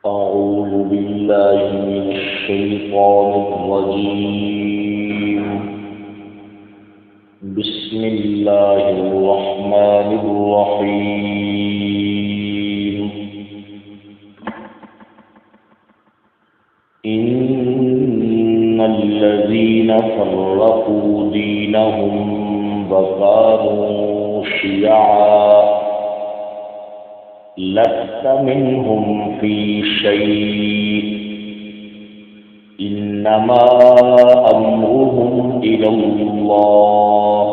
أعوذ بالله من الشيطان الرجيم. بسم الله الرحمن الرحيم. إن الذين فرقوا دينهم وكانوا شيعا لست منهم في شيء إنما أمرهم إلى الله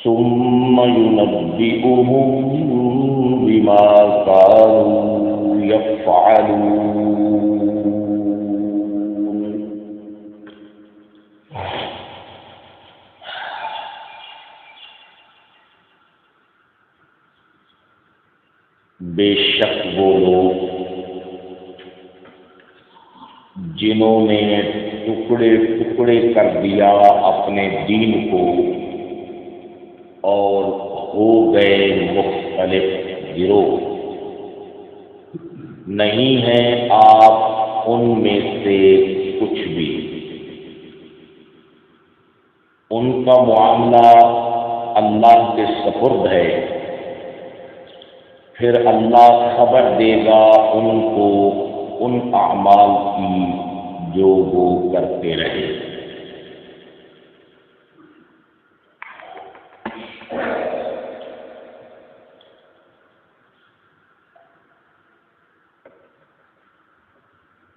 ثم ينبئهم بما كانوا يفعلون. بے شک وہ لوگ جنہوں نے ٹکڑے ٹکڑے کر دیا اپنے دین کو اور ہو گئے مختلف گروہ، نہیں ہیں آپ ان میں سے کچھ بھی. ان کا معاملہ اللہ کے سپرد ہے، پھر اللہ خبر دے گا ان کو ان اعمال کی جو وہ کرتے رہے.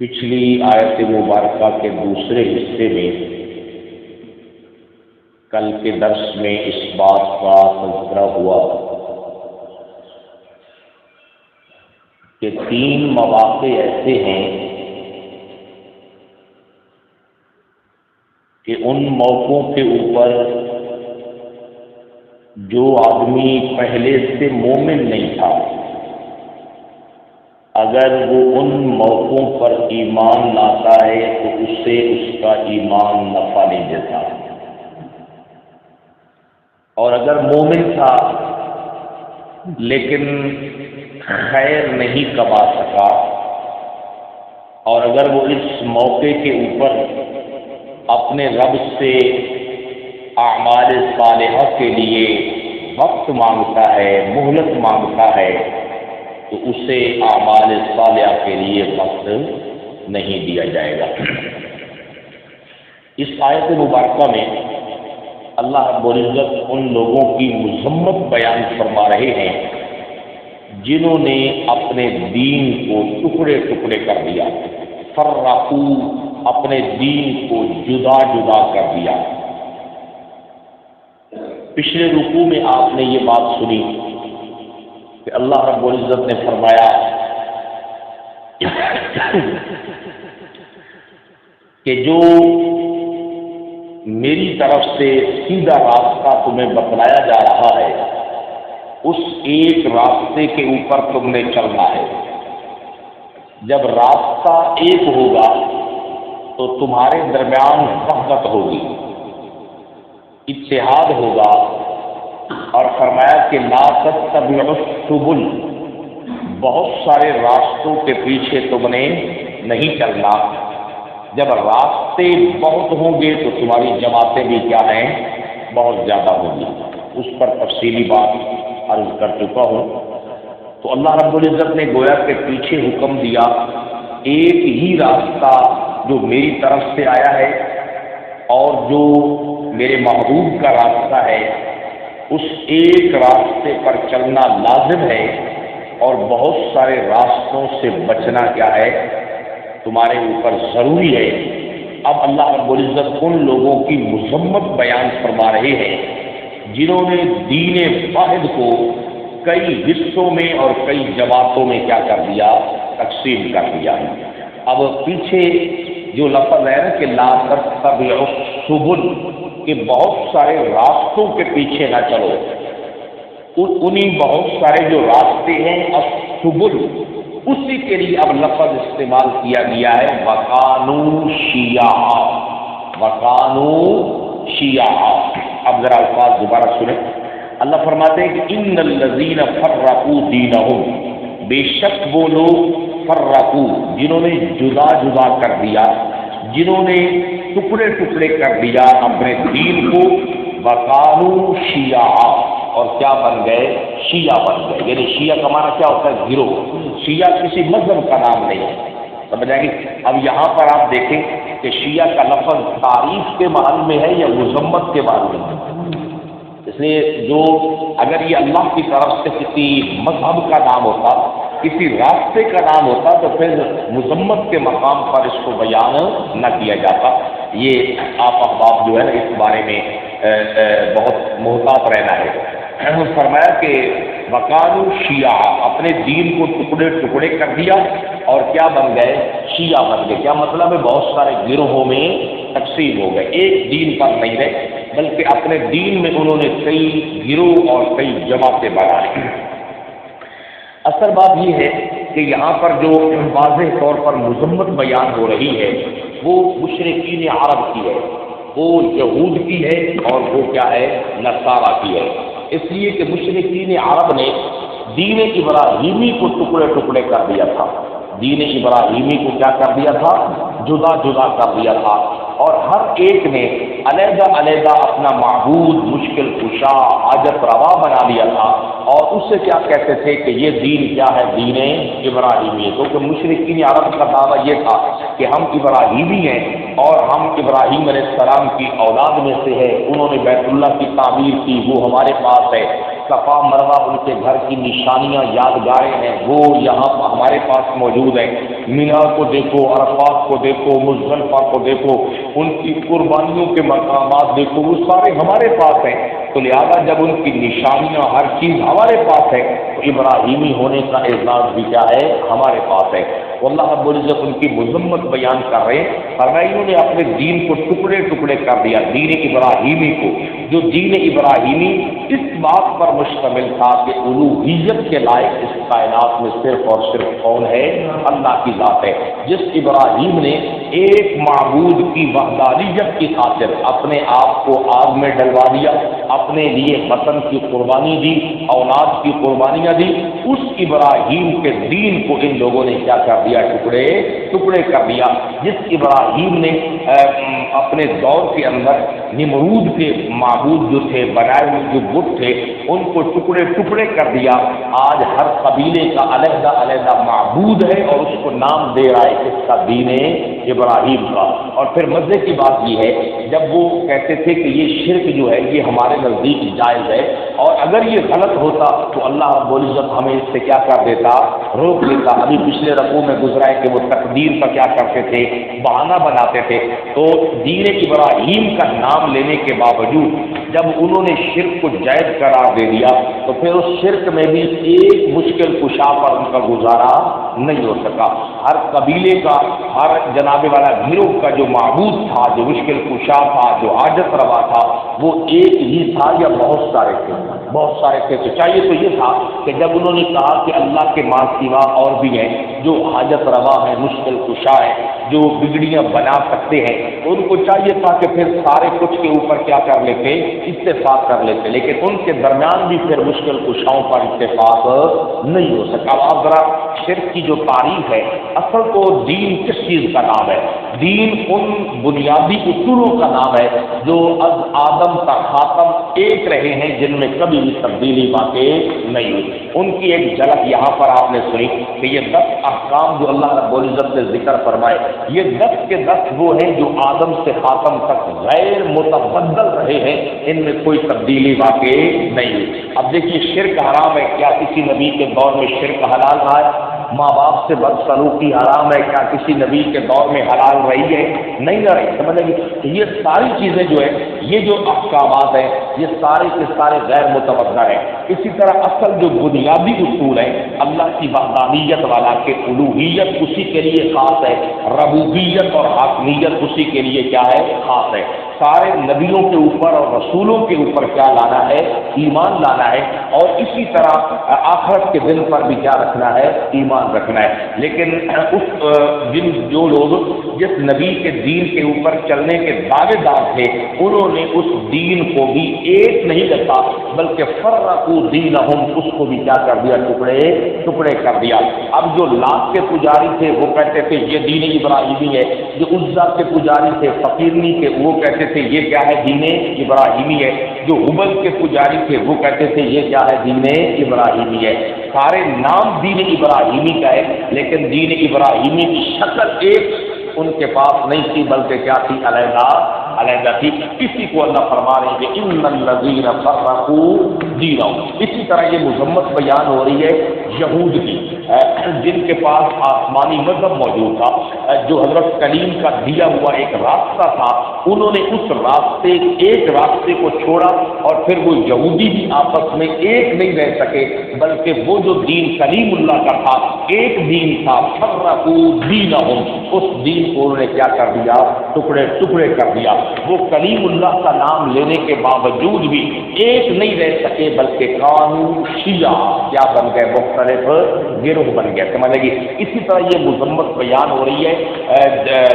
پچھلی آیت مبارکہ کے دوسرے حصے میں کل کے درس میں اس بات کا تذکرہ ہوا کہ 3 مواقع ایسے ہیں کہ ان موقعوں کے اوپر جو آدمی پہلے سے مومن نہیں تھا، اگر وہ ان موقعوں پر ایمان لاتا ہے تو اسے اس کا ایمان نفع نہیں دیتا، اور اگر مومن تھا لیکن خیر نہیں کما سکا، اور اگر وہ اس موقع کے اوپر اپنے رب سے اعمال صالحہ کے لیے وقت مانگتا ہے، مہلت مانگتا ہے، تو اسے اعمال صالحہ کے لیے وقت نہیں دیا جائے گا. اس آیت مبارکہ میں اللہ رب العزت ان لوگوں کی مذمت بیان فرما رہے ہیں جنہوں نے اپنے دین کو ٹکڑے ٹکڑے کر دیا، فرقو اپنے دین کو جدا جدا کر دیا. پچھلے رکوع میں آپ نے یہ بات سنی کہ اللہ رب العزت نے فرمایا کہ جو میری طرف سے سیدھا راستہ تمہیں بتلایا جا رہا ہے، اس ایک راستے کے اوپر تم نے چلنا ہے. جب راستہ ایک ہوگا تو تمہارے درمیان وحدت ہوگی، اتحاد ہوگا. اور فرمایا کہ لا تتبعوا السبل، بہت سارے راستوں کے پیچھے تم نے نہیں چلنا. جب راستے بہت ہوں گے تو تمہاری جماعتیں بھی کیا ہیں؟ بہت زیادہ ہوں گی. اس پر تفصیلی بات عرض کر چکا ہوں. تو اللہ رب العزت نے گویا کے پیچھے حکم دیا ایک ہی راستہ جو میری طرف سے آیا ہے اور جو میرے محبوب کا راستہ ہے، اس ایک راستے پر چلنا لازم ہے، اور بہت سارے راستوں سے بچنا کیا ہے؟ تمہارے اوپر ضروری ہے. اب اللہ رب العزت ان لوگوں کی مذمت بیان فرما رہے ہیں جنہوں نے دین واحد کو کئی حصوں میں اور کئی جماعتوں میں کیا کر دیا؟ تقسیم کر دیا. اب پیچھے جو لفظ ہے نا کہ لا تتبعوا السبل، کہ بہت سارے راستوں کے پیچھے نہ چلو، انہی بہت سارے جو راستے ہیں السبل، اسی کے لیے اب لفظ استعمال کیا گیا ہے وَكَانُوا شِيَعًا. وَكَانُوا شِيَعًا. اب ذرا الفاظ دوبارہ سنیں. اللہ فرماتے ہیں کہ ان الذین فرقوا دینہم، بے شک وہ لوگ فرقو جنہوں نے جدا جدا کر دیا، جنہوں نے ٹکڑے ٹکڑے کر دیا اپنے دین کو، وقالوا شیعا اور کیا بن گئے؟ شیعہ بن گئے۔ یعنی شیعہ کا معنی کیا ہوتا ہے؟ گروہ۔ شیعہ کسی مذہب کا نام نہیں ہے، سمجھ آئے گی؟ اب یہاں پر آپ دیکھیں کہ شیعہ کا لفظ تعریف کے معنی میں ہے یا مذمت کے معنی میں ہے؟ اس لیے جو اگر یہ اللہ کی طرف سے کسی مذہب کا نام ہوتا، کسی راستے کا نام ہوتا، تو پھر مذمت کے مقام پر اس کو بیان نہ کیا جاتا۔ یہ آپ احباب جو ہے نا اس بارے میں بہت محتاط رہنا ہے۔ فرمایا کہ وقالوا شیعہ، اپنے دین کو ٹکڑے ٹکڑے کر دیا اور کیا بن گئے؟ شیعہ بن گئے۔ کیا مطلب ہے؟ بہت سارے گروہوں میں تقسیم ہو گئے، ایک دین پر نہیں رہے، بلکہ اپنے دین میں انہوں نے کئی گروہ اور کئی جماعتیں بنا لی۔ اصل بات یہ ہے کہ یہاں پر جو واضح طور پر مذمت بیان ہو رہی ہے وہ مشرکین عرب کی ہے، وہ یہود کی ہے اور وہ کیا ہے؟ نصارہ کی ہے۔ اس لیے کہ مشرکین عرب نے دین ابراہیمی کو ٹکڑے ٹکڑے کر دیا تھا، دین ابراہیمی کو کیا کر دیا تھا؟ جدا جدا کر دیا تھا، اور ہر ایک نے علیحدہ علیحدہ اپنا معبود، مشکل کشا، حاجت روا بنا لیا تھا، اور اس سے کیا کہتے تھے کہ یہ دین کیا ہے؟ دین ابراہیمی ہے۔ کیونکہ مشرکین عرب کا دعویٰ یہ تھا کہ ہم ابراہیمی ہیں اور ہم ابراہیم علیہ السلام کی اولاد میں سے ہے، انہوں نے بیت اللہ کی تعمیر کی، وہ ہمارے پاس ہے، صفا مروہ ان کے گھر کی نشانیاں یادگاریں ہیں، وہ یہاں ہمارے پاس موجود ہیں، مینا کو دیکھو، عرفات کو دیکھو، مزدلفہ کو دیکھو، ان کی قربانیوں کے مقامات دیکھو، وہ سارے ہمارے پاس ہیں۔ تو لہذا جب ان کی نشانیاں ہر چیز ہمارے پاس ہے تو ابراہیمی ہونے کا اعزاز بھی کیا ہے؟ ہمارے پاس ہے۔ اللہ رب العزت ان کی مذمت بیان کر رہے ہیں، فرمایا انہوں نے اپنے دین کو ٹکڑے ٹکڑے کر دیا، دین ابراہیمی کو، جو دین ابراہیمی اس بات پر مشتمل تھا کہ الوہیت کے لائق اس کائنات میں صرف اور صرف کون ہے؟ اللہ کی ذات ہے۔ جس ابراہیم نے ایک معبود کی وحدانیت کی خاطر اپنے آپ کو آگ میں ڈلوا دیا، اپنے لیے وطن کی قربانی دی، اولاد کی قربانیاں دی، اس ابراہیم کے دین کو ان لوگوں نے کیا کر دیا؟ ٹکڑے ٹکڑے کر دیا۔ جس ابراہیم نے اپنے دور کے اندر نمرود کے معبود جو تھے، بنائے ہوئے جو بت تھے، ان کو ٹکڑے ٹکڑے کر دیا، آج ہر قبیلے کا علیحدہ علیحدہ معبود ہے اور اس کو نام دے رہا ہے اس کا دین ابراہیم کا۔ اور پھر مزے کی بات یہ ہے، جب وہ کہتے تھے کہ یہ شرک جو ہے یہ ہمارے نزدیک جائز ہے، اور اگر یہ غلط ہوتا تو اللہ رب العزت ہمیں اس سے کیا کر دیتا؟ روک دیتا۔ ابھی پچھلے رکوع میں گزرا ہے کہ وہ تقدیر کا کیا کرتے تھے؟ بہانہ بناتے تھے۔ تو دین ابراہیم کا نام لینے کے باوجود جب انہوں نے شرک کو جائز قرار دے دیا تو پھر اس شرک میں بھی ایک مشکل کشا پر ان کا گزارا نہیں ہو سکا۔ ہر قبیلے کا، ہر جناب والا گروہ کا جو معبود تھا، جو مشکل کشا تھا، جو حاجت روا تھا، وہ ایک ہی تھا یا بہت سارے تھے؟ بہت سارے تھے۔ تو چاہیے تو یہ تھا کہ جب انہوں نے کہا کہ اللہ کے ماں سوا اور بھی ہیں جو حاجت روا ہے، مشکل کشا ہے، جو بگڑیاں بنا سکتے ہیں، تو ان کو چاہیے تھا کہ پھر سارے کچھ کے اوپر کیا کر لیتے؟ اتفاق کر لیتے، لیکن ان کے درمیان بھی پھر مشکل کشاؤں پر اتفاق نہیں ہو سکا۔ آپ ذرا شرک کی جو تاریخ ہے، اصل تو دین کس چیز کا نام ہے؟ دین ان بنیادی اصولوں کا نام ہے جو از آدم تا خاتم ایک رہے ہیں، جن میں کبھی بھی تبدیلی باتیں نہیں ہوئی۔ ان کی ایک جھلک یہاں پر آپ نے سنی کہ یہ 10 احکام جو اللہ رب العزت نے ذکر فرمائے، یہ 10 کے 10 وہ ہیں جو آدم سے خاتم تک غیر متبدل رہے ہیں، ان میں کوئی تبدیلی واقع نہیں ہوئی۔ اب دیکھیے شرک حرام ہے، کیا کسی نبی کے دور میں شرک حلال رہا ہے؟ ماں باپ سے بدسلوکی حرام ہے، کیا کسی نبی کے دور میں حلال رہی ہے؟ نہیں نہ رہی۔ سمجھ لگی؟ یہ ساری چیزیں جو ہے، یہ جو احکامات ہیں، یہ سارے کے سارے غیر متبدل ہیں۔ اسی طرح اصل جو بنیادی اصول ہے اللہ کی وحدانیت والا، کہ الوہیت اسی کے لیے خاص ہے، ربوبیت اور حاکمیت اسی کے لیے کیا ہے؟ خاص ہے۔ سارے نبیوں کے اوپر اور رسولوں کے اوپر کیا لانا ہے؟ ایمان لانا ہے، اور اسی طرح آخرت کے دن پر بھی کیا رکھنا ہے؟ ایمان رکھنا ہے۔ لیکن جو لوگ جس نبی کے دین کے اوپر چلنے کے دعوے دار تھے، انہوں نے اس دین کو بھی ایک نہیں رکھا، بلکہ فرقوا دینہم، اس کو بھی کیا کر دیا؟ ٹکڑے ٹکڑے کر دیا۔ اب جو لات کے پجاری تھے وہ کہتے تھے یہ دین ابراہیمی ہے، جو عزا کے پجاری تھے فقیرنی کے وہ کہتے تھے یہ کیا ہے؟ دین ابراہیمی ہے، جو حبل کے پجاری تھے وہ کہتے تھے یہ کیا ہے؟ دین ابراہیمی ہے۔ سارے نام دین ابراہیمی کا ہے، لیکن دین ابراہیمی کی شکل ایک ان کے پاس نہیں تھی، بلکہ کیا تھی؟ علیحدہ علیحدہ تھی۔ اسی کو اللہ فرما رہے ہیں کہ ان الذین فرقوا دینہم۔ اسی طرح یہ مذمت بیان ہو رہی ہے یہود کی، جن کے پاس آسمانی مذہب موجود تھا، جو حضرت کلیم کا دیا ہوا ایک راستہ تھا، انہوں نے اس ایک راستے کو چھوڑا، اور پھر وہ یہودی بھی آپس میں ایک نہیں رہ سکے، بلکہ وہ جو دین کلیم اللہ کا تھا ایک دین تھا، فرقوا دینہم، اس دین کو انہوں نے کیا کر دیا؟ ٹکڑے ٹکڑے کر دیا۔ وہ کلیم اللہ کا نام لینے کے باوجود بھی ایک نہیں رہ سکے، بلکہ کانوا شیعا، کیا بن گئے؟ مختلف گروہ بن گئے۔ سمجھ لگی؟ اسی طرح یہ مذمت بیان ہو رہی ہے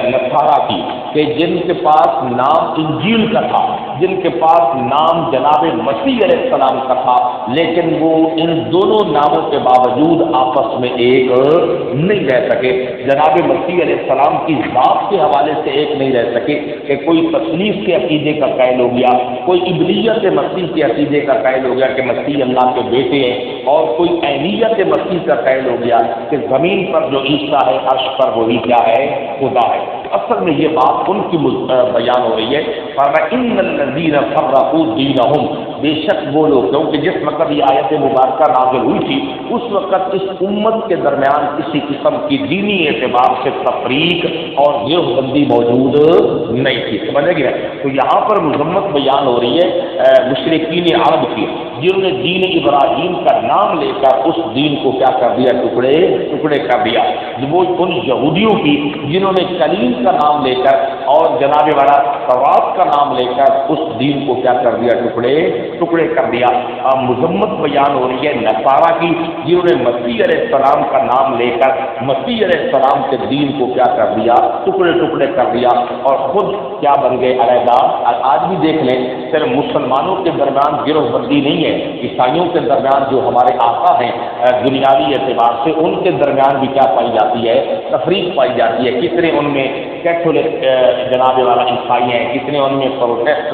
نصارہ کی، کہ جن کے پاس نام انجیل کا تھا، جن کے پاس نام جناب مسیح علیہ السلام کا تھا، لیکن وہ ان دونوں ناموں کے باوجود آپس میں ایک نہیں رہ سکے۔ جناب مسیح علیہ السلام کی ذات کے حوالے سے ایک نہیں رہ سکے، کہ کوئی تصنیف کے عقیدے کا قائل ہو گیا، کوئی ابلیت مسیح کے عقیدے کا قائل ہو گیا کہ مسیح اللہ کے بیٹے ہیں، اور کوئی عینیت مسیح کا قائل ہو گیا کہ زمین پر جو عیسیٰ ہے عرش پر وہی کیا ہے؟ خدا ہے۔ اصل میں یہ بات ان کی بیان ہو رہی ہے۔ فرمایا ان الذین فرقوا دینہم، بے شک وہ لوگ، کیونکہ جس وقت یہ آیت مبارکہ نازل ہوئی تھی اس وقت اس امت کے درمیان کسی قسم کی دینی اعتبار سے تفریق اور گروہ بندی موجود نہیں تھی۔ سمجھے گئے؟ تو یہاں پر مذمت بیان ہو رہی ہے مشرکین عرب کی، جنہوں نے دین ابراہیم کا نام لے کر اس دین کو کیا کر دیا؟ ٹکڑے ٹکڑے کر دیا۔ وہ ان یہودیوں کی جنہوں نے کلیم کا نام لے کر اور جناب والا تورات کا نام لے کر اس دین کو کیا کر دیا؟ ٹکڑے ٹکڑے کر دیا۔ مذمت بیان ہو رہی ہے نصارہ کی، جنہوں نے مسیح علیہ السلام کا نام لے کر مسیح علیہ السلام کے دین کو کیا کر دیا؟ ٹکڑے ٹکڑے کر دیا، اور خود کیا بن گئے؟ علیحدہ۔ آج بھی دیکھ لیں، صرف مسلمانوں کے درمیان گروہ بندی نہیں ہے، عیسائیوں کے درمیان جو ہمارے آقا ہیں دنیاوی اعتبار سے، ان کے درمیان بھی کیا پائی جاتی ہے؟ تفریق پائی جاتی ہے۔ کتنے ان میں کیتھولک جناب والا عیسائی ہیں، کتنے ان میں پروٹیسٹ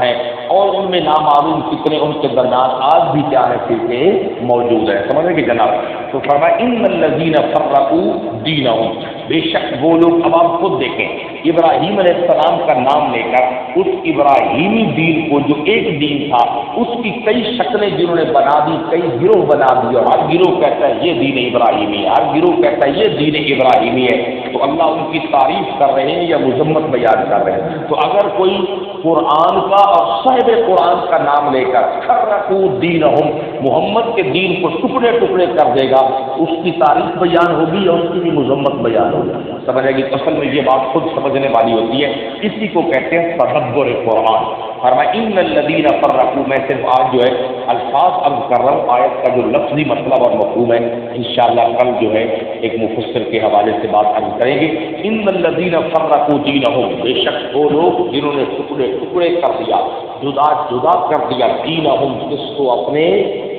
ہیں، اور ان میں نامعلوم کتنے ان کے درمیان آج بھی کیا ہے؟ فرقے موجود ہیں۔ سمجھیں کہ جناب؟ تو فرمایا ان الذین فرقوا دینہم، بے شک وہ لوگ، اب آپ خود دیکھیں، ابراہیم علیہ السلام کا نام لے کر اس ابراہیمی دین کو جو ایک دین تھا اس کی کئی شکلیں جنہوں نے بنا دی، کئی گروہ بنا دی، اور ہر گروہ کہتا ہے یہ دین ابراہیمی ہے، ہر گروہ کہتا ہے یہ دین ابراہیمی ہے۔ تو اللہ ان کی تعریف کر رہے ہیں یا مذمت بیان کر رہے ہیں؟ تو اگر کوئی قرآن کا اور صاحب قرآن کا نام لے کر فرقوا دینہم، محمد کے دین کو ٹکڑے ٹکڑے کر دے گا، اس کی تعریف بیان ہوگی اور اس کی بھی مذمت بیان ہوگی۔ سمجھے گی؟ اصل میں یہ بات خود سمجھنے والی ہوتی ہے، اسی کو کہتے ہیں تدبر قرآن۔ فرمایا ان الذین فرقوا، میں صرف آج جو ہے الفاظ عرض کر رہا ہوں، آیت کا جو لفظی مطلب اور مفہوم ہے انشاءاللہ کل جو ہے ایک مفسر کے حوالے سے بات عرض کریں گے۔ ان الذین فرقوا دینہم، بے شک وہ لوگ جنہوں نے ٹکڑے ٹکڑے کر دیا، جدا جدا کر دیا، دینہم، اس کو اپنے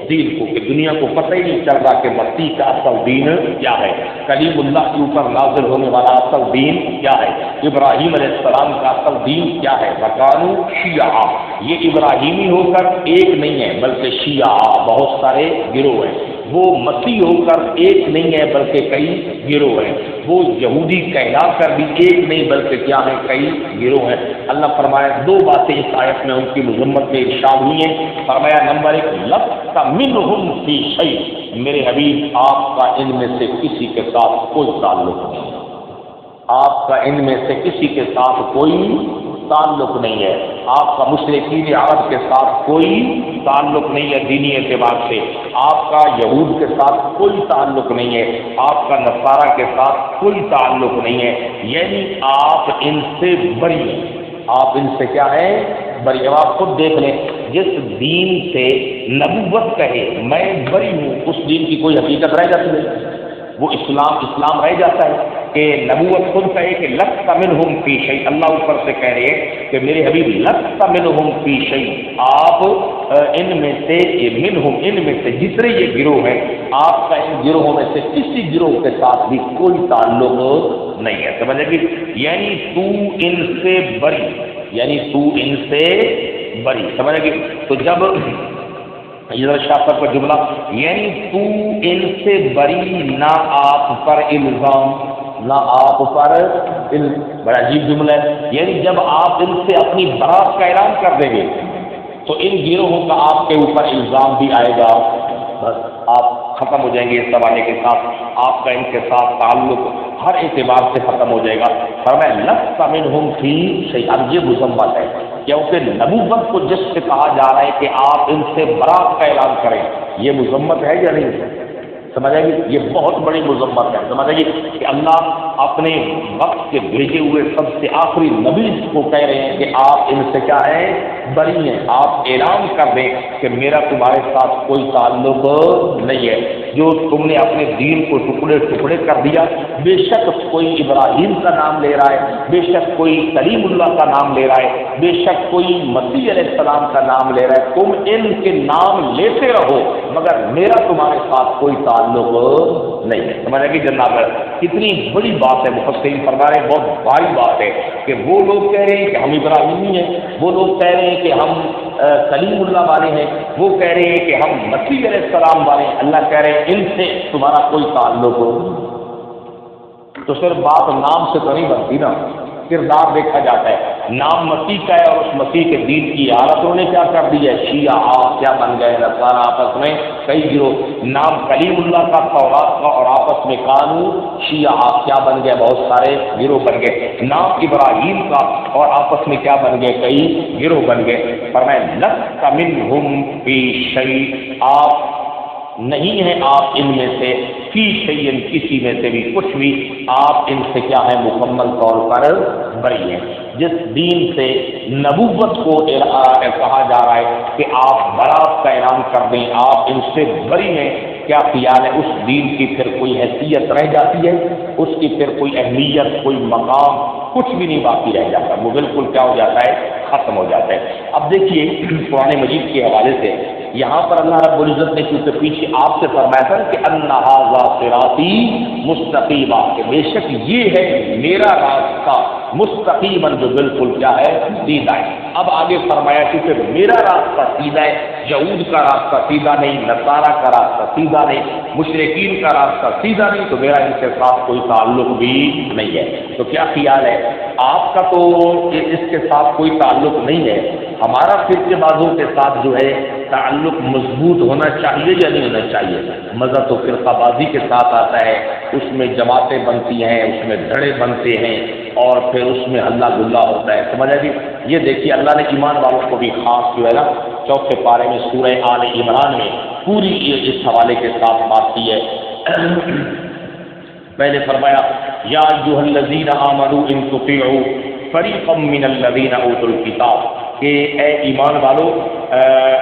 دین کو، کہ دنیا کو پتہ ہی نہیں چل رہا کہ مسیح کا اصل دین کیا ہے، کلیم اللہ کے اوپر نازل ہونے والا اصل دین کیا ہے، ابراہیم علیہ السلام کا اصل دین کیا ہے۔ وَكَانُوا شِيَعًا، یہ ابراہیمی ہو کر ایک نہیں ہے بلکہ شیعہ، بہت سارے گروہ ہیں۔ وہ مسیح ہو کر ایک نہیں ہے بلکہ کئی گروہ ہیں۔ وہ یہودی کہلا کر بھی ایک نہیں بلکہ کیا ہے؟ کئی گروہ ہیں۔ اللہ فرمایا دو باتیں اس آیت میں ان کی مذمت میں ارشاد ہوئی ہیں۔ فرمایا نمبر 1، لَسْتَ مِنْهُمْ فِي شَيْءٍ، میرے حبیب آپ کا ان میں سے کسی کے ساتھ کوئی تعلق نہیں ہے، آپ کا ان میں سے کسی کے ساتھ کوئی تعلق نہیں ہے، آپ کا مشرکین عرب کے ساتھ کوئی تعلق نہیں ہے دینی اعتبار سے، آپ کا یہود کے ساتھ کوئی تعلق نہیں ہے، آپ کا نصارہ کے ساتھ کوئی تعلق نہیں ہے، یعنی آپ ان سے بری ہیں۔ آپ ان سے کیا ہے بری. اب آپ خود دیکھ لیں جس دین سے نبوت کہے میں بری ہوں اس دین کی کوئی حقیقت رہ جاتی ہے؟ وہ اسلام رہ جاتا ہے کہ نبوت خود کہے کہ لست منہم فی شیء. اللہ اوپر سے کہہ رہے ہیں کہ میرے حبیب لست منہم فی شیء، آپ ان میں سے جتنے یہ گروہ ہیں آپ کا ان گروہوں میں سے کسی گروہ کے ساتھ بھی کوئی تعلق نہیں ہے. سمجھے گی؟ یعنی تو ان سے بری. سمجھے گی؟ تو جب یہ شاہ صاحب کا جملہ یعنی تو ان سے بری نہ آپ پر الزام بڑا عجیب جملہ ہے. یعنی جب آپ ان سے اپنی برات کا اعلان کر دیں گے تو ان گروہوں کا آپ کے اوپر الزام بھی آئے گا، بس آپ ختم ہو جائیں گے اس زمانے کے ساتھ، آپ کا ان کے ساتھ تعلق ہر اعتبار سے ختم ہو جائے گا. فرمایا لست منہم فی شیء. اب یہ مذمت ہے کیونکہ نبوت کو جس سے کہا جا رہا ہے کہ آپ ان سے برات کا اعلان کریں، یہ مذمت ہے یا نہیں؟ سمجھے گی؟ یہ بہت بڑی مذمت ہے. سمجھے گی کہ اللہ اپنے وقت کے بھیجے ہوئے سب سے آخری نبی کو کہہ رہے ہیں کہ آپ ان سے کیا ہے بری ہیں. آپ اعلان کر دیں کہ میرا تمہارے ساتھ کوئی تعلق نہیں ہے. جو تم نے اپنے دین کو ٹکڑے ٹکڑے کر دیا، بے شک کوئی ابراہیم کا نام لے رہا ہے، بے شک کوئی کلیم اللہ کا نام لے رہا ہے، بے شک کوئی مسیح علیہ السلام کا نام لے رہا ہے، تم ان کے نام لیتے رہو مگر میرا تمہارے ساتھ کوئی تعلق نہیں ہے. سمجھ گی جناب؟ کتنی بڑی بات ہے. مفسرین فرما رہے ہیں بہت بھاری بات ہے کہ وہ لوگ کہہ رہے ہیں کہ ہم ابراہیمی ہیں، وہ لوگ کہہ رہے ہیں کہ ہم کلیم اللہ والے ہیں، وہ کہہ رہے ہیں کہ ہم مسیح علیہ السلام والے ہیں. اللہ کہہ رہے ہیں ان سے تمہارا کوئی تعلق ہو. تو صرف بات نام سے تو نہیں بنتی نا، کردار دیکھا جاتا ہے. نام مسیح کا ہے اور اس مسیح کے دین کی عادتوں نے کیا کر دی ہے؟ شیعہ آپ کیا بن گئے، نصارہ آپس میں کئی گروہ. نام کلیم اللہ کا تورات کا اور آپس میں قانون شیعہ آپ کیا بن گئے، بہت سارے گروہ بن گئے. نام ابراہیم کا اور آپس میں کیا بن گئے، کئی گروہ بن گئے. فرمایا لست منہم فی شیء، آپ نہیں ہیں آپ ان میں سے فی شیء، کسی میں سے بھی کچھ بھی آپ ان سے کیا ہے مکمل طور پر بری ہیں. جس دین سے نبوت کو کہا جا رہا ہے کہ آپ برات کا اعلان کر دیں، آپ ان سے بری ہیں، کیا خیال ہے اس دین کی پھر کوئی حیثیت رہ جاتی ہے؟ اس کی پھر کوئی اہمیت، کوئی مقام، کچھ بھی نہیں باقی رہ جاتا. وہ بالکل کیا ہو جاتا ہے، ختم ہو جاتا ہے. اب دیکھیے قرآن مجید کے حوالے سے یہاں پر اللہ رب العزت نے کیونکہ پیچھے آپ سے فرمایا تھا کہ ان ھذا صراطی مستقیما، کہ بے شک یہ ہے میرا راستہ مستقیما، جو بالکل کیا ہے سیدھا ہے. اب آگے فرمایا کہ پھر میرا راستہ سیدھا ہے، یہود کا راستہ سیدھا نہیں، نصارہ کا راستہ سیدھا نہیں، مشرکین کا راستہ سیدھا نہیں، تو میرا ان کے ساتھ کوئی تعلق بھی نہیں ہے. تو کیا خیال ہے آپ کا؟ تو اس کے ساتھ کوئی تعلق نہیں ہے. ہمارا فرقے بازوں کے ساتھ جو ہے تعلق مضبوط ہونا چاہیے یا نہیں ہونا چاہیے؟ مزہ تو فرقہ بازی کے ساتھ آتا ہے، اس میں جماعتیں بنتی ہیں، اس میں دھڑے بنتے ہیں اور پھر اس میں ہلہ گلا ہوتا ہے. سمجھا جی؟ یہ دیکھیے اللہ نے ایمان والوں کو بھی خاص جو ہے نا چوتھے پارے میں سورہ آل عمران میں پوری اس حوالے کے ساتھ بات کی ہے. پہلے فرمایا یا ایھا الذین آمنوا ان تطیعوا فریقا من الذین اوتوا الکتاب، کہ اے ایمان والو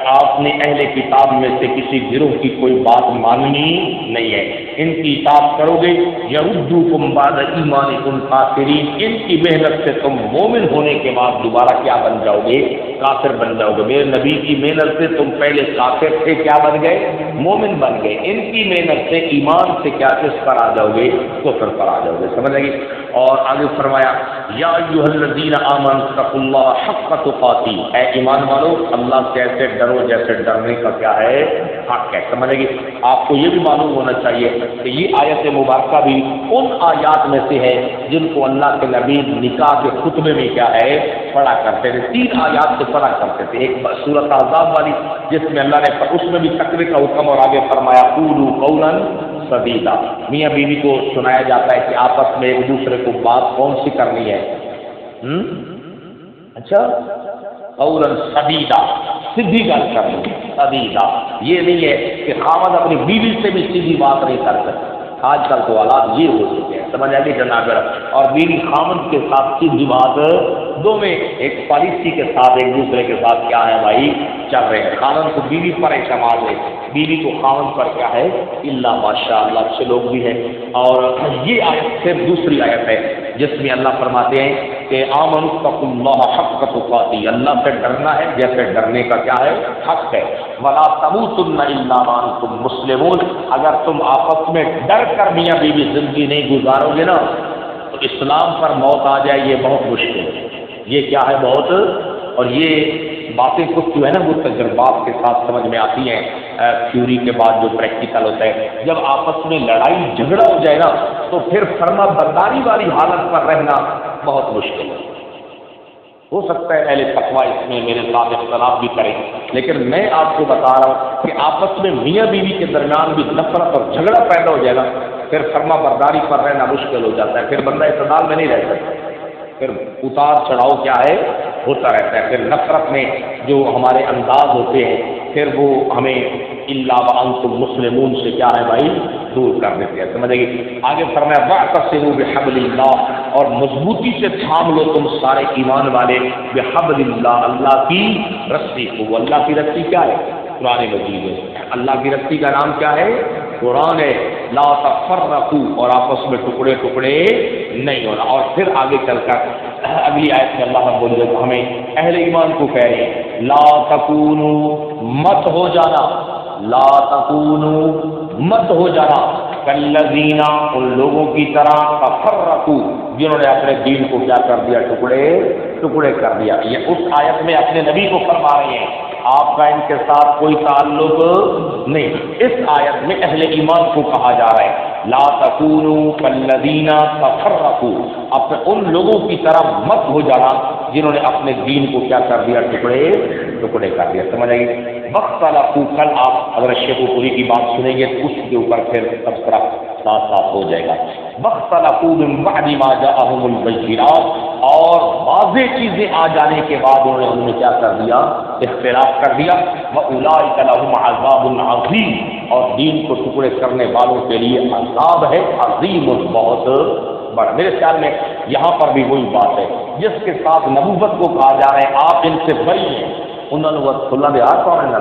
آپ نے اہل کتاب میں سے کسی گروہ کی کوئی بات ماننی نہیں ہے. ان کی اطاعت کرو گے یردوکم بعد ایمانکم کافرین، ان کی محنت سے تم مومن ہونے کے بعد دوبارہ کیا بن جاؤ گے؟ کافر بن جاؤ گے. میرے نبی کی محنت سے تم پہلے کافر تھے، کیا بن گئے؟ مومن بن گئے. ان کی محنت سے ایمان سے کیا کس پر آ جاؤ گے؟ کفر پر آ جاؤ گے. سمجھ لگی؟ اور آگے فرمایا یا ایھا الذین آمنوا اتقوا اللہ حق تقاتہ، اے ایمان والو اللہ سے ایسے ڈرو جیسے ڈرنے کا کیا ہے حق ہے. سمجھ گی؟ آپ کو یہ بھی معلوم ہونا چاہیے کہ یہ آیت مبارکہ بھی ان آیات میں سے ہے جن کو اللہ کے نبی نکاح کے خطبے میں کیا ہے پڑھا کرتے تھے. 3 آیات سے پڑھا کرتے تھے. ایک سورۃ احزاب والی جس میں اللہ نے اس میں بھی تقوی کا حکم اور آگے فرمایا قولوا قولا سدیدا، میاں بیوی کو سنایا جاتا ہے کہ آپس میں ایک دوسرے کو بات کون سی کرنی ہے؟ اچھا قولا سدیدا، سیدھی گل کرنی. سدیدا یہ نہیں ہے کہ خاوند اپنی بیوی سے بھی سیدھی بات نہیں کر سکتا. آج کل تو حالات یہ ہو چکے ہیں. سمجھ آئے گی جناب؟ اور بیوی خاوند کے ساتھ سیدھی بات دو میں ایک پالیسی کے ساتھ ایک دوسرے کے ساتھ کیا ہے بھائی چل رہے ہیں. خاوند کو بیوی پر اعتماد ہے, بیوی کو خاوند پر کیا ہے اللہ ماشاء اللہ اچھے لوگ بھی ہیں. اور یہ آیت پھر دوسری آیت ہے جس میں اللہ فرماتے ہیں کہ آمنوا اتقوا اللہ حق تقاته, اللہ سے ڈرنا ہے جیسے ڈرنے کا کیا ہے حق ہے. ولا تموتن الا وانتم مسلمون, اگر تم آپس میں ڈر کر میاں بیوی زندگی نہیں گزارو گے نا تو اسلام پر موت آ جائے یہ بہت مشکل ہے. یہ کیا ہے بہت, اور یہ باتیں کچھ جو ہے نا وہ تجربات کے ساتھ سمجھ میں آتی ہیں, تھیوری کے بعد جو پریکٹیکل ہوتا ہے. جب آپس میں لڑائی جھگڑا ہو جائے نا تو پھر فرما برداری والی حالت پر رہنا بہت مشکل ہے. ہو سکتا ہے اہل تقویٰ اس میں میرے ساتھ اختلاف بھی کریں, لیکن میں آپ کو بتا رہا ہوں کہ آپس میں میاں بیوی کے درمیان بھی نفرت اور جھگڑا پیدا ہو جائے گا پھر فرما برداری پر رہنا مشکل ہو جاتا ہے. پھر بندہ اعتدال میں نہیں رہ سکتا, پھر اتار چڑھاؤ کیا ہے ہوتا رہتا ہے. پھر نفرت میں جو ہمارے انداز ہوتے ہیں پھر وہ ہمیں الا وانتم مسلمون سے کیا ہے بھائی دور کر دیتے ہیں. سمجھے گی آگے فرمایا واعتصموا بحبل اللہ, اور مضبوطی سے تھام لو تم سارے ایمان والے بحبل اللہ, اللہ کی رسی کو. اللہ کی رسی کیا ہے قرآن مجید ہے. اللہ کی رسی کا نام کیا ہے قرآن ہے. لا تفرقوا, اور آپس میں ٹکڑے ٹکڑے نہیں ہونا. اور پھر آگے چل کر اگلی آیت میں اللہ رب العزت ہمیں اہل ایمان کو کہہ رہے ہیں لا تکونوا, مت ہو جانا, لا تکونوا مت ہو جانا کالذین, ان لوگوں کی طرح تفرقوا جنہوں نے اپنے دین کو کیا کر دیا ٹکڑے ٹکڑے کر دیا. یہ اس آیت میں اپنے نبی کو فرما رہے ہیں, آپ کا ان کے ساتھ کوئی تعلق نہیں. اس آیت میں اہل ایمان کو کہا جا رہا ہے لا تکونوا کالذین تفرقوا, اپنے ان لوگوں کی طرح مت ہو جانا جنہوں نے اپنے دین کو کیا کر دیا ٹکڑے ٹکڑے کر دیا. سمجھ آئیے واختلفوا, کل آپ اگر شیخ پوری کی بات سنیں گے تو اس کے اوپر پھر تبصرہ ساتھ ساتھ ہو جائے گا. واختلفوا من بعد ما جاءهم البینات, اور واضح چیزیں آ جانے کے بعد انہوں نے کیا کر دیا اختلاف کر دیا. واولئک لهم عذاب عظیم, اور دین کو ٹکڑے کرنے والوں کے لیے عذاب ہے عظیم, بہت بڑا. میرے خیال میں یہاں پر بھی وہی بات ہے جس کے ساتھ نبوت کو کہا جا رہا ہے آپ ان سے بری ہیں. انہوں نے وہ کھلا دے آپ کون ہے,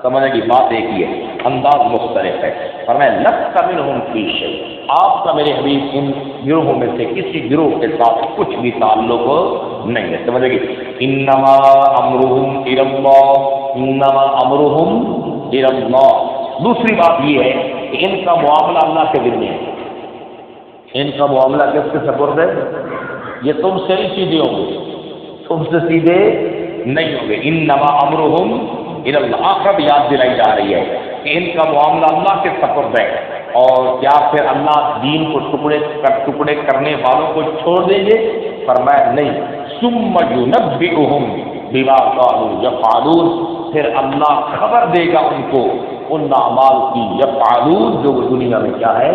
سمجھنے کی بات ایک ہی ہے, انداز مختلف ہے. فرمایا لست منہم فی شیء, آپ کا میرے حبیب ان گروہوں میں سے کسی گروہ کے ساتھ کچھ بھی تعلق نہیں ہے. سمجھے گی انما امرہم الی اللہ, انما امرہم الی اللہ. دوسری بات یہ ہے کہ ان کا معاملہ اللہ کے ذمہ ہے. ان کا معاملہ کس کے سپرد ہے, یہ تم سے نہیں سیدھے ہوں گے, تم سے سیدھے نہیں ہوں گے. انما امرہم الی اللہ, آخرت یاد دلائی جا رہی ہے کہ ان کا معاملہ اللہ کے سپرد ہے. اور کیا پھر اللہ دین کو ٹکڑے کرنے والوں کو چھوڑ دیں گے؟ فرمایا نہیں. ثم ینبئہم بما کانوا یفعلون, پھر اللہ خبر دے گا ان کو ان اعمال کی یفعلون جو وہ دنیا میں کیا ہے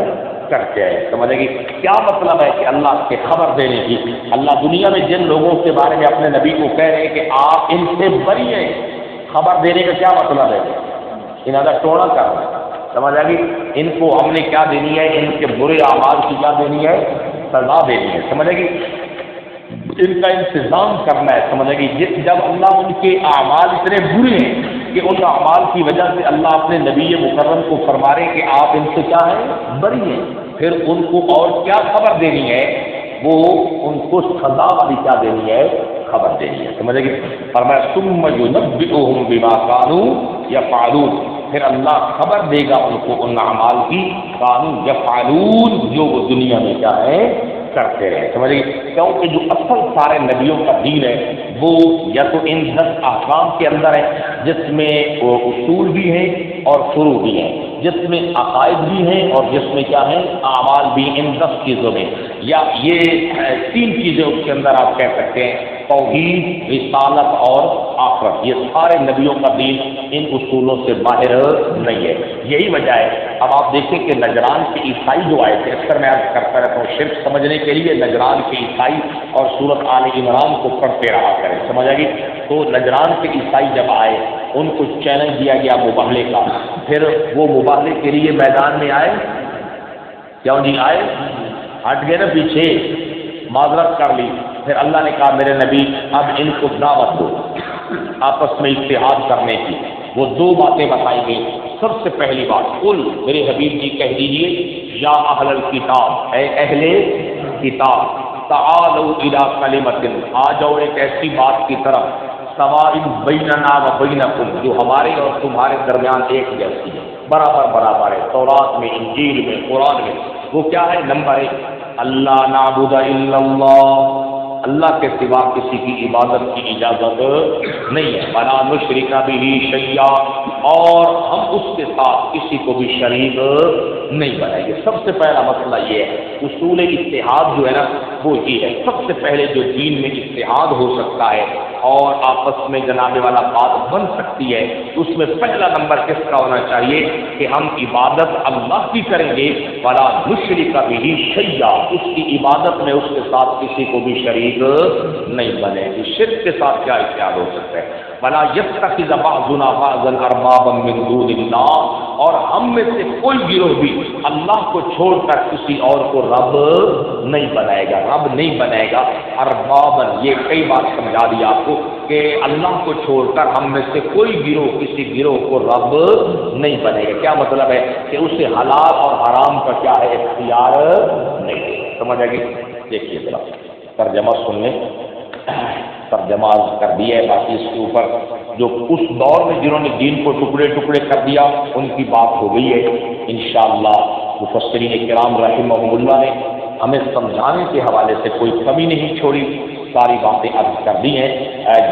کرتے ہیں. سمجھے گی کیا مطلب ہے کہ اللہ کے خبر دینے کی. اللہ دنیا میں جن لوگوں کے بارے میں اپنے نبی کو کہہ رہے ہیں کہ آپ ان سے بری ہیں, خبر دینے کا کیا مطلب ہے انہوں کا ٹوڑا کرنا. سمجھ آ گئی, ان کو ہم نے کیا دینی ہے, ان کے برے اعمال کی کیا دینی ہے سزا دینی ہے. سمجھ آ گئی, ان کا انتظام کرنا ہے. سمجھ آ گئی جب اللہ ان کے اعمال اتنے برے ہیں کہ ان اعمال کی وجہ سے اللہ اپنے نبی مکرم کو فرما رہے کہ آپ ان سے کیا ہیں بری ہیں, پھر ان کو اور کیا خبر دینی ہے, وہ ان کو سزا والی کیا دینی ہے خبر دینی ہے. سمجھے گی فرمایا ثم ینبئہم بما کانوا یفعلون, پھر اللہ خبر دے گا ان کو ان اعمال کی کانوا یفعلون جو وہ دنیا میں کیا ہے کرتے رہے. سمجھ گئی, کیونکہ جو اصل سارے نبیوں کا دین ہے وہ یا تو ان 10 احکام کے اندر ہے جس میں وہ اصول بھی ہیں اور فروع بھی ہیں, جس میں عقائد بھی ہیں اور جس میں کیا ہے اعمال بھی, ان 10 چیزوں میں. یا یہ 3 چیزیں اس کے اندر آپ کہہ سکتے ہیں, توحید, رسالت اور آخرت. یہ سارے نبیوں کا دین ان اصولوں سے باہر نہیں ہے. یہی وجہ ہے. اب آپ دیکھیں کہ نجران کے عیسائی جو آئے تھے, اکثر میں عرض کرتا رہتا ہوں شرک سمجھنے کے لیے نجران کے عیسائی اور سورت آل عمران کو پڑھتے رہا کریں. سمجھ آ گئی. تو نجران کے عیسائی جب آئے ان کو چیلنج دیا گیا مباہلے کا, پھر وہ مباہلے کے لیے میدان میں آئے, کیوں نہیں آئے, ہٹ گئے نا پیچھے. معذرت کر لی. پھر اللہ نے کہا میرے نبی اب ان کو دعوت دو آپس میں اتحاد کرنے کی. وہ دو باتیں بتائی گئی. سب سے پہلی بات قل میرے حبیب جی کہہ دیجیے یا اہل الکتاب اے اہل کتاب تعالوا الی کلمۃ آ جاؤ ایک ایسی بات کی طرف سواء بیننا و بینکم جو ہمارے اور تمہارے درمیان ایک جیسی ہے برابر برابر ہے. تورات میں انجیل میں قرآن میں وہ کیا ہے؟ نمبر 1 اللہ نعبد الا اللہ اللہ کے سوا کسی کی عبادت کی اجازت نہیں ہے. ولا نشرک بہ شیئا اور ہم اس کے ساتھ کسی کو بھی شریک نہیں بنائیں گے. سب سے پہلا مسئلہ یہ ہے اصول اتحاد جو ہے نا وہ یہ ہے. سب سے پہلے جو دین میں اتحاد ہو سکتا ہے اور آپس میں جناب والا بات بن سکتی ہے اس میں پہلا نمبر کس کا ہونا چاہیے کہ ہم عبادت اللہ کی کریں گے. ولا نشرک بہ شیئا اس کی عبادت میں اس کے ساتھ کسی کو بھی شریک نہیں بنے گی. شرک کے ساتھ کیا اتحاد ہو سکتا ہے؟ ولا یتخذ بعضنا بعضا اربابا من دون اللہ اور ہم میں سے کوئی گروہ بھی اللہ کو چھوڑ کر کسی اور کو رب نہیں بنائے گا. رب نہیں بنائے گا. اربابا یہ کئی بار سمجھا دیا آپ کو کہ اللہ کو چھوڑ کر ہم میں سے کوئی گروہ کسی گروہ کو رب نہیں بنے گا. کیا مطلب ہے کہ اسے حلال اور حرام کا کیا ہے اختیار نہیں ہے. سمجھ آئے گی؟ دیکھیے ذرا ترجمہ سن لیں. ترجمہ کر دیا ہے. باقی اس کے اوپر جو اس دور میں جنہوں نے دین کو ٹکڑے ٹکڑے کر دیا ان کی بات ہو گئی ہے. انشاءاللہ مفسرین کرام رحمہم اللہ نے ہمیں سمجھانے کے حوالے سے کوئی کمی نہیں چھوڑی. ساری باتیں عرض کر دی ہیں.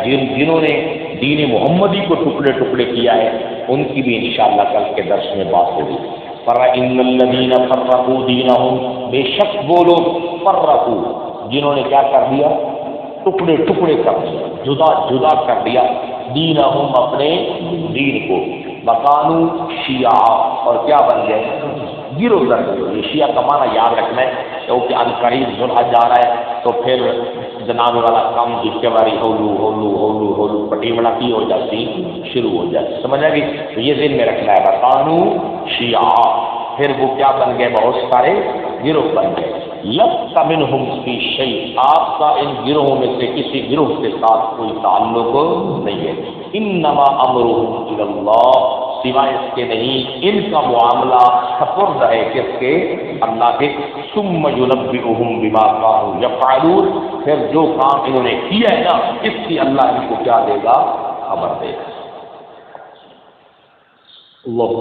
جنہوں نے دین محمدی کو ٹکڑے ٹکڑے کیا ہے ان کی بھی انشاءاللہ کل کے درس میں بات ہوگی. فَإِنَّ الَّذِينَ فَرَّقُوا دِينَهُمْ بے شک وہ لوگ فرقوا جنہوں نے کیا کر دیا؟ ٹکڑے ٹکڑے کر دیا جدا جدا کر دیا. دینہم اپنے دین کو وَكَانُوا شِيَعًا اور کیا بن گئے؟ گروہ در گروہ. یہ شیعہ کا معنی یاد رکھنا ہے کیونکہ عنقریب ذوالحج جا رہا ہے تو پھر جناب والا کام جس کے باری ہولو ہولو ہولو ہولو پٹی بڑا کی ہو جاتی شروع ہو جاتی. سمجھ آ گئی؟ تو یہ ذہن میں رکھنا ہے. وَكَانُوا شِيَعًا پھر وہ کیا بن گئے؟ بہت سارے گروہ بن گئے. لَسْتَ مِنْهُمْ فِي شَيْءٍ آپ کا ان گروہوں میں سے کسی گروہ کے ساتھ کوئی تعلق نہیں ہے. إِنَّمَا أَمْرُهُمْ إِلَى اللَّهِ سوائے اس کے نہیں ان کا معاملہ سپرد ہے کس کے؟ اللہ کے. ثُمَّ يُنَبِّئُهُم بِمَا كَانُوا يَفْعَلُونَ پھر جو کام انہوں نے کیا ہے نا اس کی اللہ ان کو کیا دے گا؟ خبر دے گا. اللہ